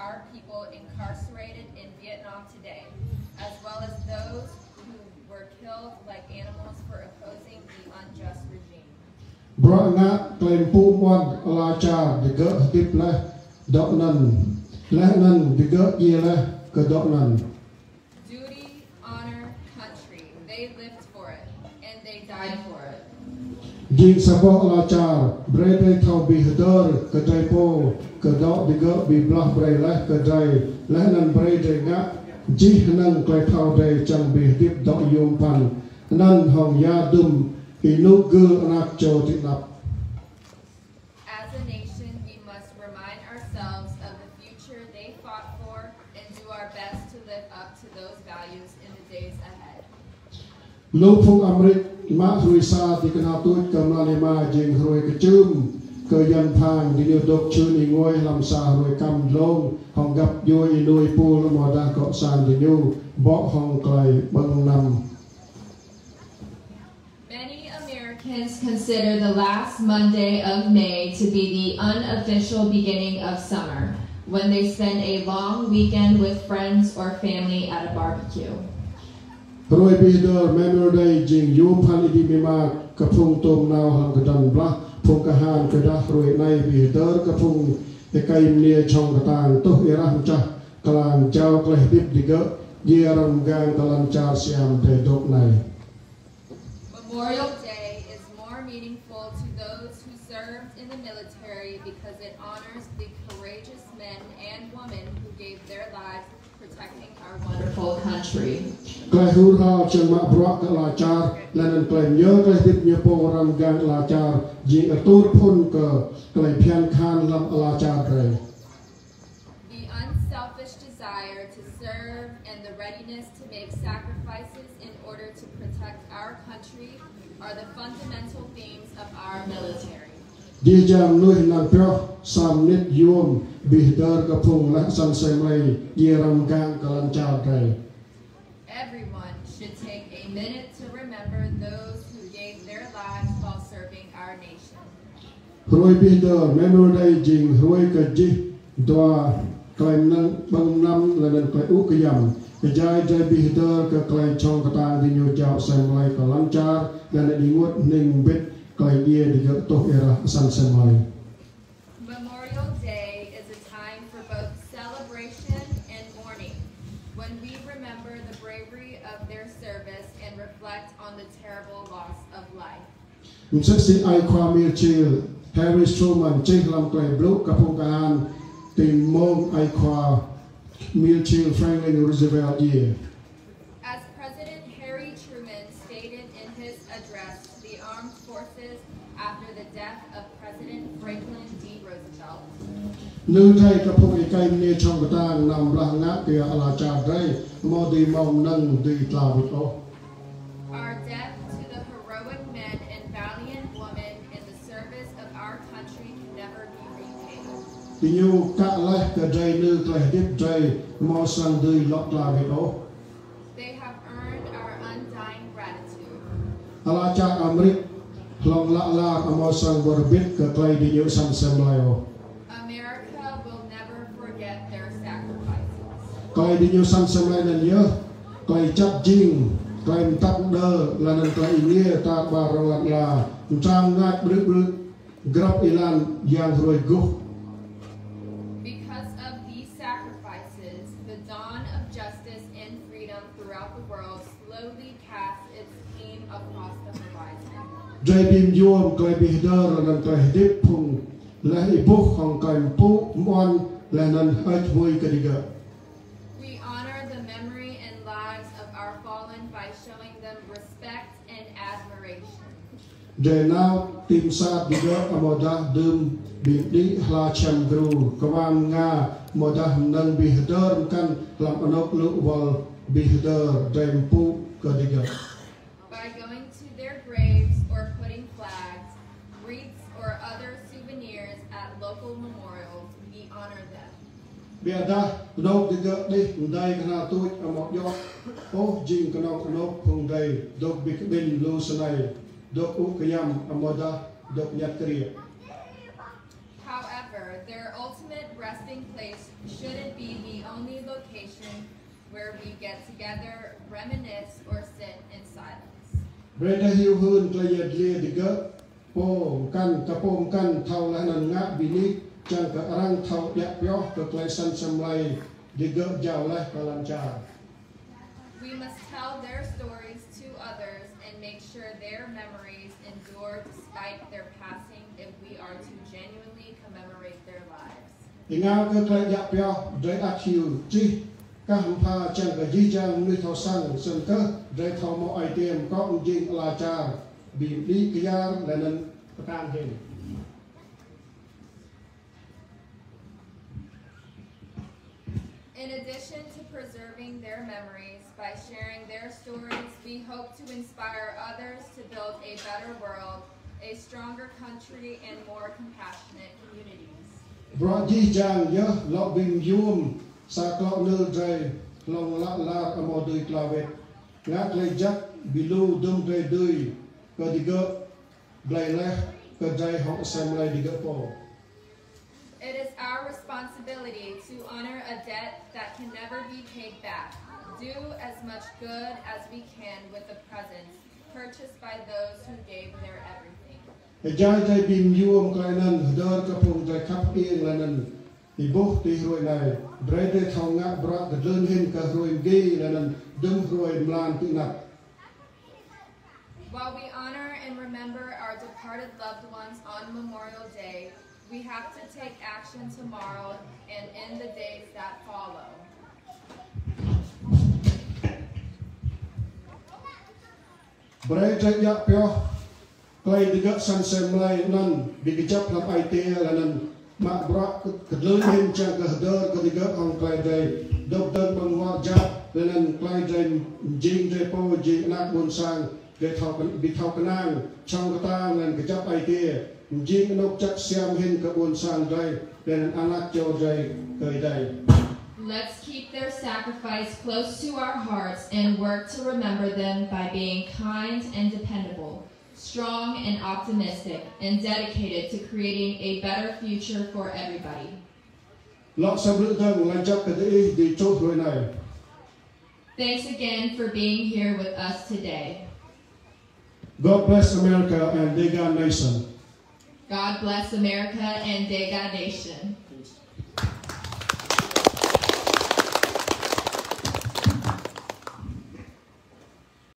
our people incarcerated in Vietnam today, as well as those who were killed like animals for opposing the unjust regime. Brua ngã claim Spunwan Lon Čar Dega tiếp le đọ nần Dega ye le cơ đọ nần. Duty, honor, country. They lived for it and they died for it. Jing sabok Lon Čar brede thau bi heder cơ trai po cơ đọ Dega bi blah bre le cơ trai le nần brede ngã ji nâng claim thau de chẳng bi tiếp đọ yom pan nần hong ya dum inu gư anak cho ti nap. As a nation, we must remind ourselves of the future they fought for and do our best to live up to those values in the days ahead. Lúc phong Amerik mã rui sa thì cái nào tôi cầm la ma jing rồi cái chum cơ dân phang đi điều độc chun đi ngồi làm sa rồi cầm lông hong gặp vui nuôi pu là mò đa cọ san thì nhu bỏ hong clay băng nằm. Americans consider the last Monday of May to be the unofficial beginning of summer, when they spend a long weekend with friends or family at a barbecue. Rồi bây giờ member day jing yum pan đi mima cái phong tôm nào hàng cái đàn bla phong cái hàn cái đá rồi nay bây giờ cái phong cái cây nia trong cái tàng tốt era cha cái làng trao cái tiếp đi gỡ dia ram gang cái làng trao siam để đốt này. Memorial Day is more meaningful to those who served in the military because it honors the courageous men and women who gave their lives protecting our wonderful country. Cái hưu ra chân mạ Brua Lon Čar lần cái nhớ cái tiếp nhớ po ram gang Lon Čar jing ở tốt phun cái phiền khan làm Lon Čar rồi. The unselfish desire to serve and the readiness to make sacrifices in order to protect our country are the fundamental themes of our military. Đi jam nuôi năng peo sam nít yum bih dar ka phung la san sem lai dia ram gang ka Lon Čar rồi. Everyone should take a minute to remember those who gave their lives while serving our nation. Rồi bih dar member day jing rồi ka ji doa klai nang bang nam la nan klai u ka yam ka jai jai bih dar ka klai chong ka tang di nyu chao sem lai ka Lon Čar la na di ngot ning bit klai dia di ga to era san sem lai. Memorial Day is a time for both celebration and mourning, when we remember the bravery of their service and reflect on the terrible loss of life. Mình sẽ xin ai khoa miêu chill Harry Truman trên làm quầy blue ka phong ka han tìm mong ai khoa miêu chill Franklin Roosevelt year. As President Harry Truman stated in his address to the armed forces after the death of President Franklin D. Roosevelt. Nữ thay ka phong ai kai nia trong ka tang nam la ngã kia Lon Čar Jrai mo di mong nâng di tla vit o. Our debt to the heroic men and valiant women in the service of our country can never be repaid. Thì nhu ka lai ka Jrai nữ klai tiếp Jrai mo sang di lọt tla vit o. They have earned our undying gratitude. Lon Čar Amerik long la la mo sang borbit ka klai di nyu san sem lai o. America will never forget their sacrifices. Klai di nyu san sem lai nan nhớ klai chap jing klai tap đơ là nan klai nghĩa ta ba ron là trang ngat bruk bruk grab ilan yang rồi go. Because of these sacrifices, the dawn of justice and freedom throughout the world slowly casts its beam across the horizon. Jai bim yom klai bi đơ là nan klai dip phung là ibuk hong kai pu mon là nan hach vui ka diga. We honor the memory and lives of our fallen by showing them respect and admiration. Jai now tim sa diga amoda dum bi di hla cham gru kawan nga moda nang bi đơ kan lam anok lu wal bi đơ jai pu ka diga. By going to their graves or putting flags, wreaths, or other souvenirs at local memorials, we honor them. Bia da dok diga di dai kana tu amok yo o jing kana anok phung dai dok bi bin lu sanai dok u kayam amoda dok nyat kriya. However, their ultimate resting place shouldn't be the only location where we get together, reminisce, or sit in silence. Breda hiu hun klayat lia diga po kan kapom kan thau lanan nga bini chan ka arang thau ya pyo ka klay san samlay diga jaw lah Lon Čar. We must tell their stories to others and make sure their memories endure despite their passing if we are to genuinely commemorate their lives. Ingaw ka klay ya pyo dre at hiu chi ka hampa chan ka ji jang nuôi thau sang sen ka dre thau mo ai tiêm có ông jing Lon Čar bim li kiyar lanan pekan hen. In addition to preserving their memories, by sharing their stories, we hope to inspire others to build a better world, a stronger country, and more compassionate communities. Bro ji jang ya lo bim yum sa klo nơ Jrai long la la amo dui klavet ngat le jak bilu dum dre dui ka diga blai leh ka Jrai hok sam lai diga po. It is our responsibility to honor a debt that can never be paid back. Do as much good as we can with the presents purchased by those who gave their everything. Jai Jai bim yum klainan dar ka pung Jrai khap ieng lanan ibuh ti roi nai Jrai de thau nga bra ka dun hin ka roi gi lanan dum roi mlan ti nat. While we honor and remember our departed loved ones on Memorial Day, we have to take action tomorrow and in the days that follow. Brai Jrai ya pyo klay diga san sem lai nan bigijap lam ai te lanan ma bra ka dun hin chang ka dar ka diga ong klay Jrai dok dan bang wa ja lanan klay Jrai jing Jrai po jing nak bon sang de thau kan bi thau kanang chang ka tang lan ka jap ai te jing nok chak siam hin ka bon sang Jrai lanan anak jo Jrai kai dai. Let's keep their sacrifice close to our hearts and work to remember them by being kind and dependable, strong and optimistic, and dedicated to creating a better future for everybody. Thanks again for being here with us today. God bless America and Dega nation. God bless America and Dega nation.